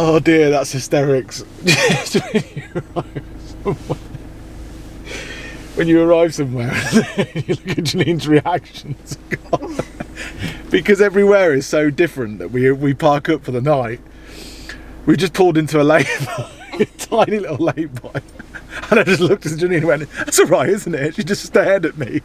Oh dear, that's hysterics. When you arrive somewhere, you look at Janine's reactions. Because everywhere is so different that we park up for the night. We just pulled into a lay-by, a tiny little lay-by, and I just looked at Janine and went, "That's all right, isn't it?" She just stared at me.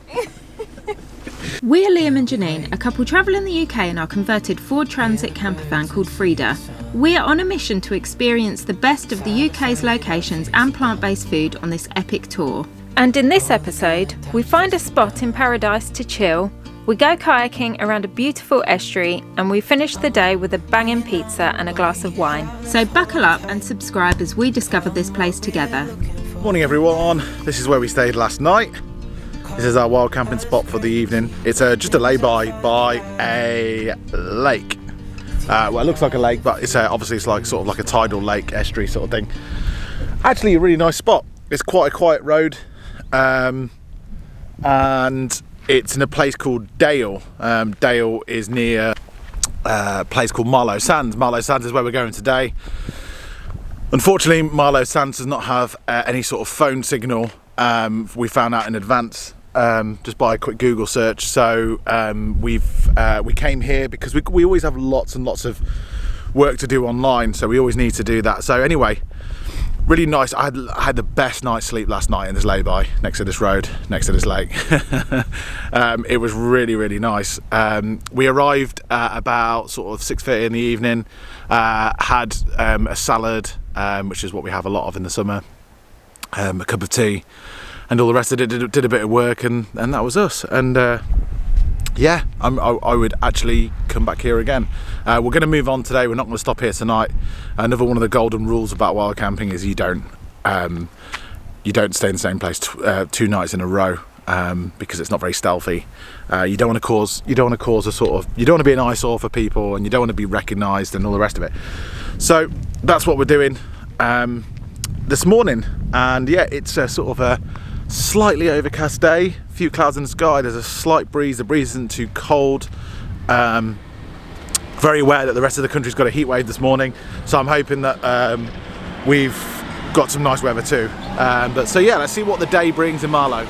We're Liam and Janine, a couple travelling the UK in our converted Ford Transit campervan called Frida. We are on a mission to experience the best of the UK's locations and plant-based food on this epic tour. And in this episode, we find a spot in paradise to chill, we go kayaking around a beautiful estuary, and we finish the day with a banging pizza and a glass of wine. So buckle up and subscribe as we discover this place together. Morning everyone, this is where we stayed last night. This is our wild camping spot for the evening. It's just a lay-by by a lake. Well, it looks like a lake, but it's obviously it's like sort of like a tidal lake estuary sort of thing. Actually, a really nice spot. It's quite a quiet road, and it's in a place called Dale. Dale is near a place called Marloe Sands. Marloe Sands is where we're going today. Unfortunately, Marloe Sands does not have any sort of phone signal. We found out in advance just by a quick Google search. So we came here because we always have lots and lots of work to do online, so we always need to do that. So anyway, really nice. I had the best night's sleep last night in this lay-by next to this road, next to this lake. It was really, really nice. We arrived at about sort of 6:30 in the evening, had a salad, which is what we have a lot of in the summer, a cup of tea, and all the rest of it. Did a bit of work, and that was us. And yeah, I would actually come back here again. We're going to move on today. We're not going to stop here tonight. Another one of the golden rules about wild camping is you don't stay in the same place 2 nights in a row, because it's not very stealthy. You don't want to cause a sort of, you don't want to be an eyesore for people, and you don't want to be recognised and all the rest of it. So that's what we're doing this morning. And yeah, it's a sort of a slightly overcast day, a few clouds in the sky, there's a slight breeze, the breeze isn't too cold. Very aware that the rest of the country's got a heat wave this morning, so I'm hoping that we've got some nice weather too. But so yeah, let's see what the day brings in Marloe.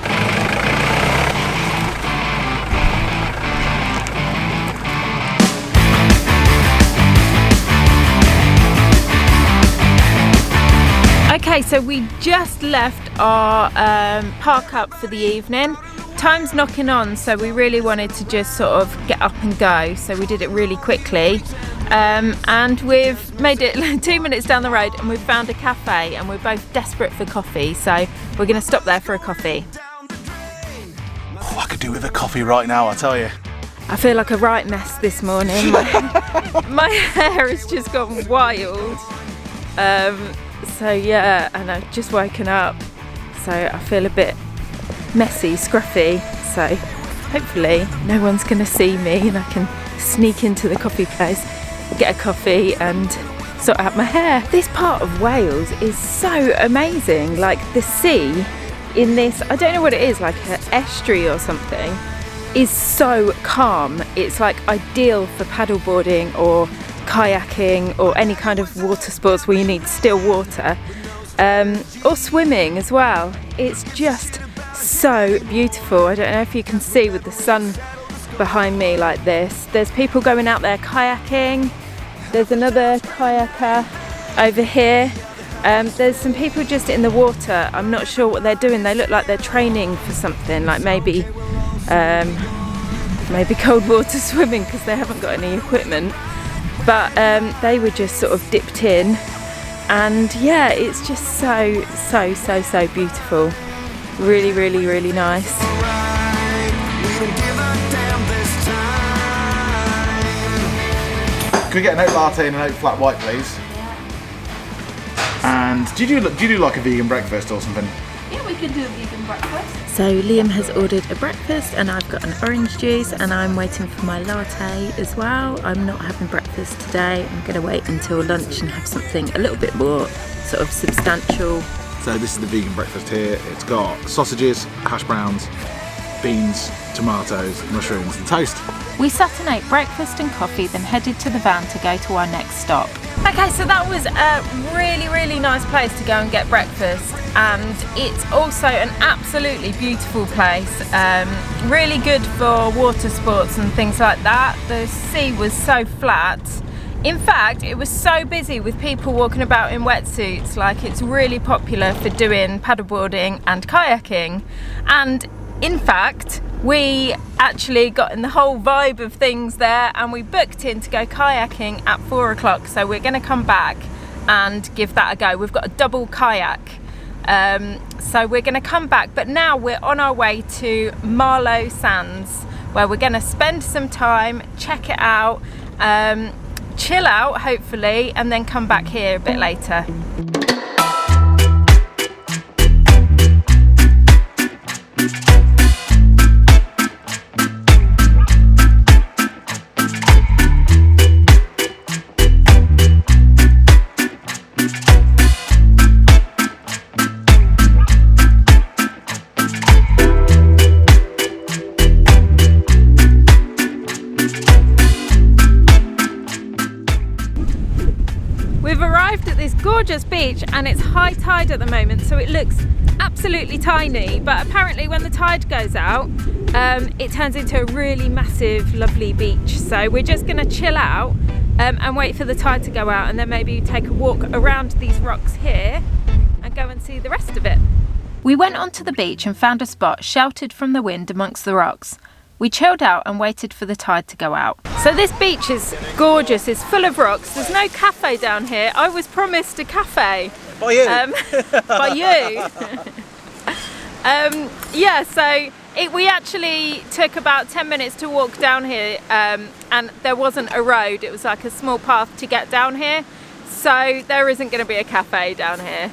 Okay, so we just left our park up for the evening. Time's knocking on, so we really wanted to just sort of get up and go, so we did it really quickly. And we've made it 2 minutes down the road, and we've found a cafe, and we're both desperate for coffee, so we're going to stop there for a coffee. Oh, I could do with a coffee right now, I tell you. I feel like a right mess this morning. My hair has just gone wild. So yeah, and I've just woken up, so I feel a bit messy, scruffy, so hopefully no one's going to see me and I can sneak into the coffee place, get a coffee and sort out my hair. This part of Wales is so amazing, like the sea in this, I don't know what it is, like an estuary or something, is so calm. It's like ideal for paddleboarding or kayaking or any kind of water sports where you need still water, or swimming as well. It's just so beautiful. I don't know if you can see with the sun behind me like this. There's people going out there kayaking. There's another kayaker over here. There's some people just in the water. I'm not sure what they're doing. They look like they're training for something, like maybe cold water swimming, because they haven't got any equipment. But they were just sort of dipped in, and yeah, it's just so beautiful. Really, really, really nice. Can we get an oat latte and an oat flat white, please? And do you do like a vegan breakfast or something? Yeah, we could do a vegan breakfast. So Liam has ordered a breakfast and I've got an orange juice, and I'm waiting for my latte as well. I'm not having breakfast today. I'm going to wait until lunch and have something a little bit more sort of substantial. So this is the vegan breakfast here. It's got sausages, hash browns, beans, tomatoes, mushrooms and toast. We sat and ate breakfast and coffee, then headed to the van to go to our next stop. Okay, so that was a really nice place to go and get breakfast, and it's also an absolutely beautiful place. Really good for water sports and things like that. The sea was so flat. In fact, it was so busy with people walking about in wetsuits. Like, it's really popular for doing paddleboarding and kayaking. And in fact, we actually got in the whole vibe of things there, and we booked in to go kayaking at 4 o'clock. So we're going to come back and give that a go. We've got a double kayak. So we're going to come back, but now we're on our way to Marloe Sands, where we're going to spend some time, check it out, chill out hopefully, and then come back here a bit later. We've arrived at this gorgeous beach, and it's high tide at the moment, so it looks absolutely tiny, but apparently when the tide goes out, it turns into a really massive, lovely beach. So we're just going to chill out and wait for the tide to go out, and then maybe take a walk around these rocks here and go and see the rest of it. We went onto the beach and found a spot sheltered from the wind amongst the rocks. We chilled out and waited for the tide to go out. So this beach is gorgeous, it's full of rocks. There's no cafe down here. I was promised a cafe. By you? By you. Yeah, so we actually took about 10 minutes to walk down here, and there wasn't a road. It was like a small path to get down here. So there isn't going to be a cafe down here.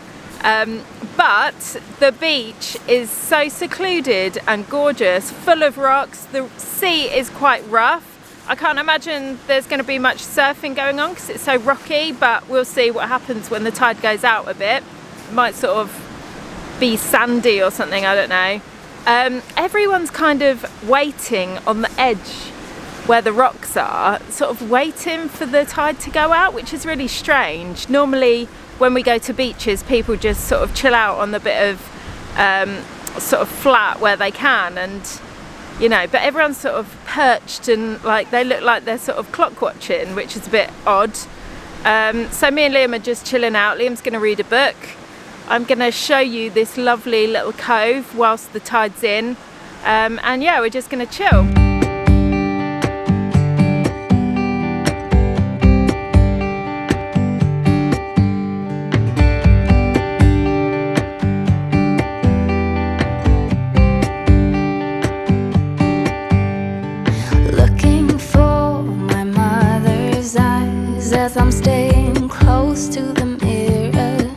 But the beach is so secluded and gorgeous, full of rocks. The sea is quite rough. I can't imagine there's going to be much surfing going on because it's so rocky, but we'll see what happens when the tide goes out a bit. It might sort of be sandy or something, I don't know. Everyone's kind of waiting on the edge where the rocks are, sort of waiting for the tide to go out, which is really strange. Normally when we go to beaches, people just sort of chill out on the bit of sort of flat where they can, and you know, but everyone's sort of perched and like they look like they're sort of clock watching, which is a bit odd. So me and Liam are just chilling out. Liam's going to read a book. I'm going to show you this lovely little cove whilst the tide's in, and yeah, we're just going to chill. As I'm staying close to the mirror,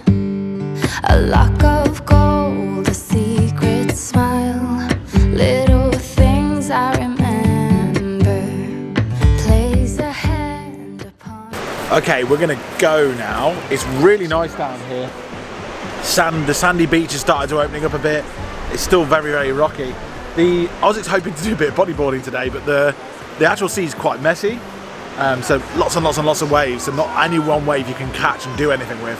a lock of gold, a secret smile, little things I remember, plays a hand upon. Okay, we're gonna go now. It's really nice down here. The sandy beach has started to opening up a bit. It's still very rocky. I was hoping to do a bit of bodyboarding today, but the actual sea is quite messy. So lots and lots of waves, and not any one wave you can catch and do anything with.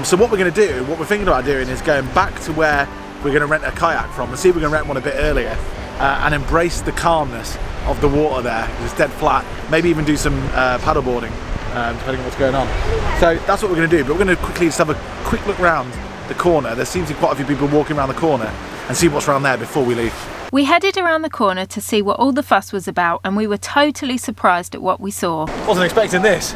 So what we're thinking about doing is going back to where we're going to rent a kayak from, and see if we can rent one a bit earlier, and embrace the calmness of the water there. It's dead flat. Maybe even do some paddleboarding, depending on what's going on. So that's what we're going to do, but we're going to quickly just have a quick look around the corner. There seems to be quite a few people walking around the corner, and see what's around there before we leave. We headed around the corner to see what all the fuss was about, and we were totally surprised at what we saw. Wasn't expecting this.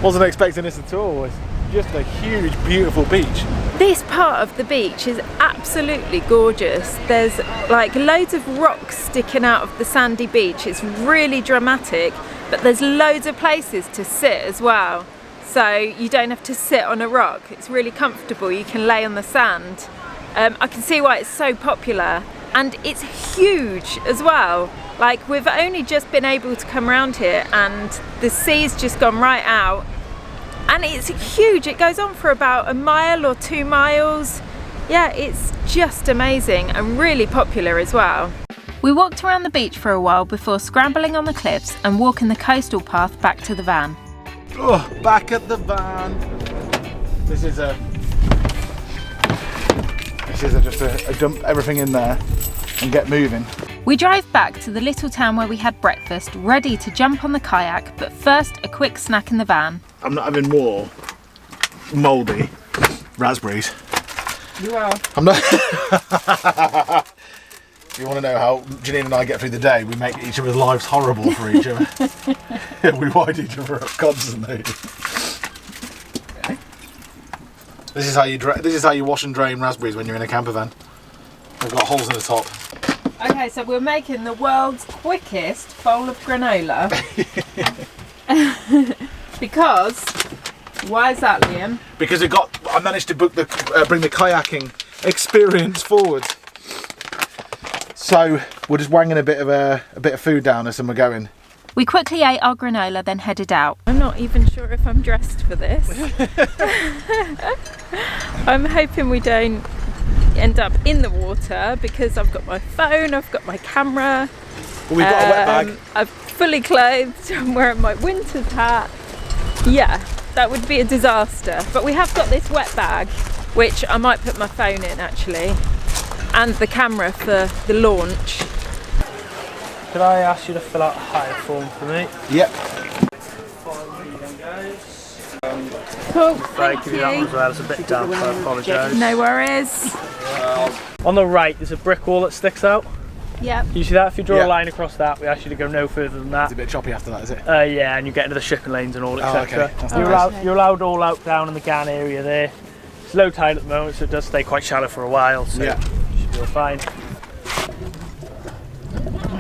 Wasn't expecting this at all. It's just a huge, beautiful beach. This part of the beach is absolutely gorgeous. There's like loads of rocks sticking out of the sandy beach. It's really dramatic, but there's loads of places to sit as well. So you don't have to sit on a rock. It's really comfortable. You can lay on the sand. I can see why it's so popular, and it's huge as well. Like, we've only just been able to come around here, and the sea's just gone right out, and it's huge. It goes on for about a mile or 2 miles. Yeah, it's just amazing and really popular as well. We walked around the beach for a while before scrambling on the cliffs and walking the coastal path back to the van. Oh, back at the van. This is just a dump everything in there and get moving. We drive back to the little town where we had breakfast, ready to jump on the kayak, but first a quick snack in the van. I'm not having more mouldy raspberries. You are. I'm not. If you want to know how Janine and I get through the day, we make each other's lives horrible for each other. We wind each other up constantly. This is how you wash and drain raspberries when you're in a camper van. They've got holes in the top. Okay, so we're making the world's quickest bowl of granola. Because, why is that, Liam? Because I managed to bring the kayaking experience forward. So we're just wanging a bit of food down us and we're going. We quickly ate our granola, then headed out. I'm not even sure if I'm dressed for this. I'm hoping we don't end up in the water because I've got my phone, I've got my camera. Well, we've got a wet bag. I'm fully clothed, I'm wearing my winter's hat. Yeah, that would be a disaster. But we have got this wet bag, which I might put my phone in actually, and the camera for the launch. Could I ask you to fill out a hire form for me? Yep. Cool, Thank you. That one as well. It's a bit damp, so I apologise. No worries. On the right, there's a brick wall that sticks out. Yep. Can you see that? If you draw Yeah. a line across that, we ask you to go no further than that. It's a bit choppy after that, is it? Yeah, and you get into the shipping lanes and all, etc. okay. That's You're allowed all out down in the GAN area there. It's low tide at the moment, so it does stay quite shallow for a while, so Yeah. you should be all fine.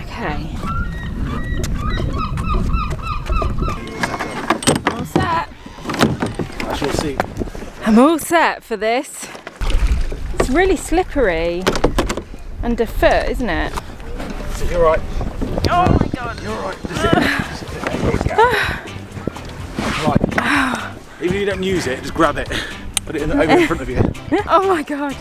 Okay. All set. That's your seat. I'm all set for this. It's really slippery underfoot, isn't it? You're right. Oh my god. You're right. Right. Even if you don't use it, just grab it. Put it over in front of you. Oh my god.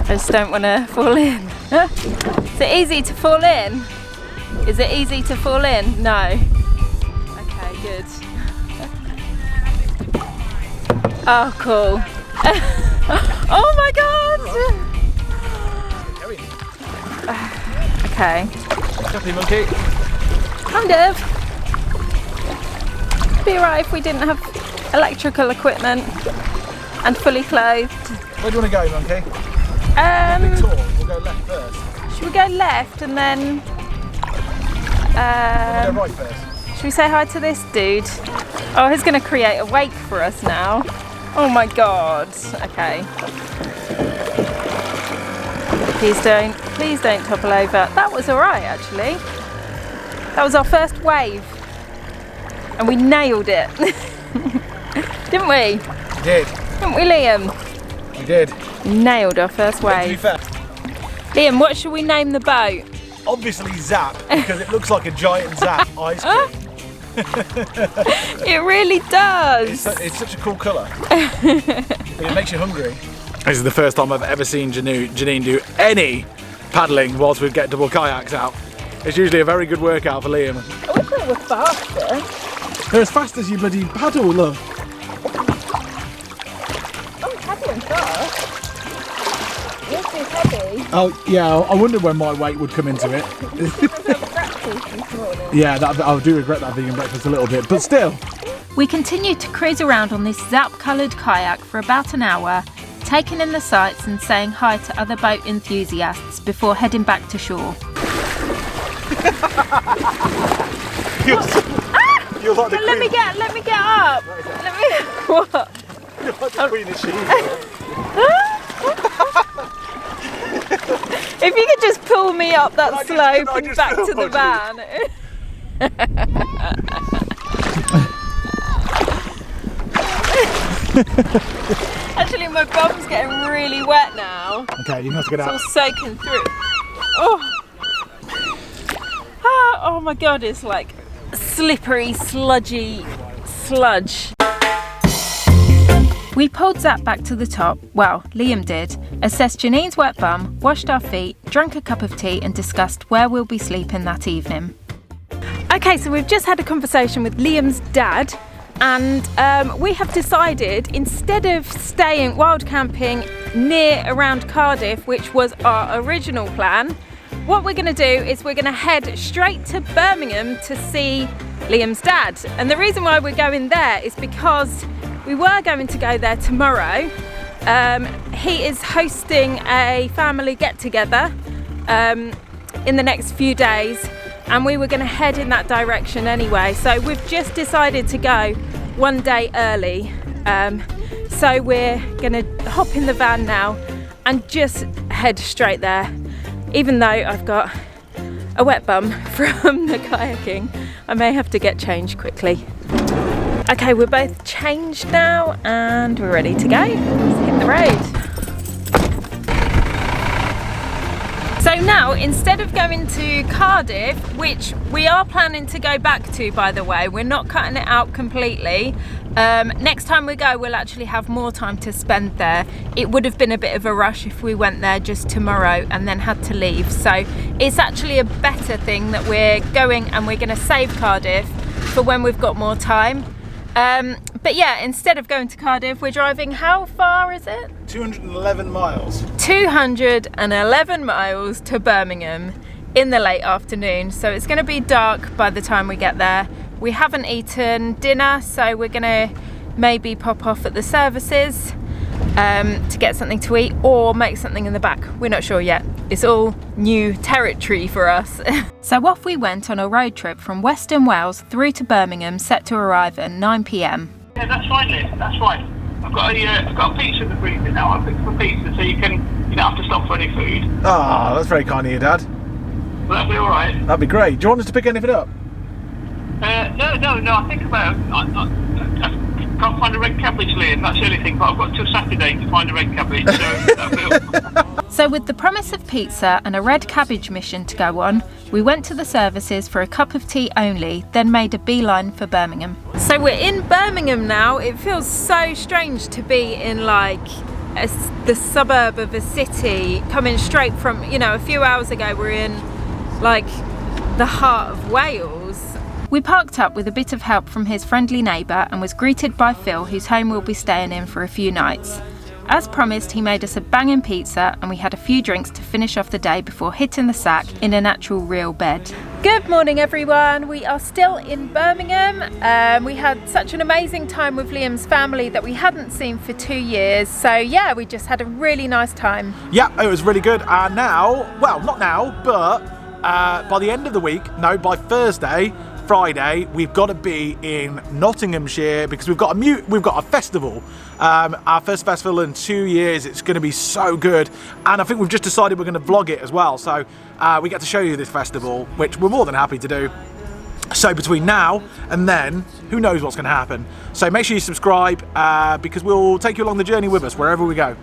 I just don't want to fall in. Is it easy to fall in? Is it easy to fall in? No. Okay, good. Oh, cool. Oh my god! Okay. Happy monkey. Kind of. Be alright if we didn't have electrical equipment and fully clothed. Where do you want to go, monkey? Big tour. We'll go left first. Should we go left and then We'll go right first. should we say hi to this dude? Oh, he's going to create a wake for us now. Oh my god. Okay. Please don't topple over. That was alright actually. That was our first wave. And we nailed it. Didn't we? We did. Didn't we, Liam? We did. Nailed our first To be wave. fair, Liam, what should we name the boat? obviously Zap, because it looks like a giant Zap ice cream. It really does. It's such a cool colour. It makes you hungry. This is the first time I've ever seen Janine do any paddling whilst we get double kayaks out. It's usually a very good workout for Liam. I wish they were faster. They're as fast as you bloody paddle, love. I'm paddling fast. Yours is heavy. Oh yeah, I wondered when my weight would come into it. Yeah, I do regret that vegan breakfast a little bit, but still. We continued to cruise around on this Zap-coloured kayak for about an hour, taking in the sights and saying hi to other boat enthusiasts before heading back to shore. You're like the Let me get up. What? You're like the Queen of Sheba. If you could just pull me up that slope I and just back to film the you? van. Actually, my bum's getting really wet now. Okay, you have to get It's all out. soaking through. Oh. Oh my god, it's like slippery, sludgy sludge. We pulled Zach back to the top, well, Liam did, assessed Janine's wet bum, washed our feet, drank a cup of tea and discussed where we'll be sleeping that evening. Okay, so we've just had a conversation with Liam's dad and we have decided instead of staying wild camping near around Cardiff, which was our original plan, what we're going to do is we're going to head straight to Birmingham to see Liam's dad. And the reason why we're going there is because we were going to go there tomorrow. He is hosting a family get-together in the next few days and we were going to head in that direction anyway. So we've just decided to go one day early. So we're going to hop in the van now and just head straight there. Even though I've got a wet bum from the kayaking, I may have to get changed quickly. Okay, we're both changed now and we're ready to go. Let's hit the road. So now, instead of going to Cardiff, which we are planning to go back to, by the way, we're not cutting it out completely. Next time we go, we'll actually have more time to spend there. It would have been a bit of a rush if we went there just tomorrow and then had to leave. So it's actually a better thing that we're going and we're going to save Cardiff for when we've got more time. But yeah, instead of going to Cardiff, we're driving, how far is it? 211 miles. 211 miles to Birmingham in the late afternoon. So it's going to be dark by the time we get there. We haven't eaten dinner, so we're going to maybe pop off at the services to get something to eat or make something in the back. We're not sure yet. It's all new territory for us. So off we went on a road trip from Western Wales through to Birmingham, set to arrive at 9 p.m. Yeah, that's fine, Liz. That's fine. I've got a pizza in the freezer now. I'll pick some pizza so you don't have to stop for any food. Ah, that's very kind of you, Dad. Will that be all right? That'd be great. Do you want us to pick anything up? No. I think about it. I can't find a red cabbage, Liam. That's the only thing. But I've got till Saturday to find a red cabbage. So that'll be So with the promise of pizza and a red cabbage mission to go on, we went to the services for a cup of tea only, then made a beeline for Birmingham. So we're in Birmingham now. It feels so strange to be in like the suburb of a city, coming straight from, a few hours ago we're in like the heart of Wales. We parked up with a bit of help from his friendly neighbour and was greeted by Phil, whose home we'll be staying in for a few nights. As promised, he made us a banging pizza and we had a few drinks to finish off the day before hitting the sack in an actual real bed. Good morning everyone, we are still in Birmingham. We had such an amazing time with Liam's family that we hadn't seen for 2 years. So yeah, we just had a really nice time. Yeah, it was really good. And now, well, not now, but by the end of the week, by Friday, we've got to be in Nottinghamshire because we've got a festival, our first festival in 2 years. It's going to be so good, and I think we've just decided we're going to vlog it as well. So we get to show you this festival, which we're more than happy to do. So between now and then, who knows what's going to happen. So make sure you subscribe because we'll take you along the journey with us wherever we go.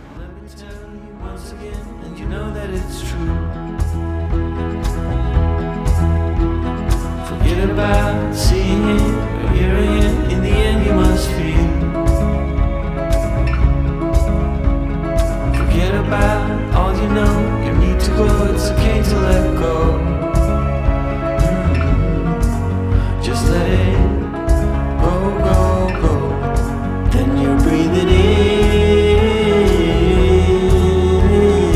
About seeing it or hearing it, in the end you must feel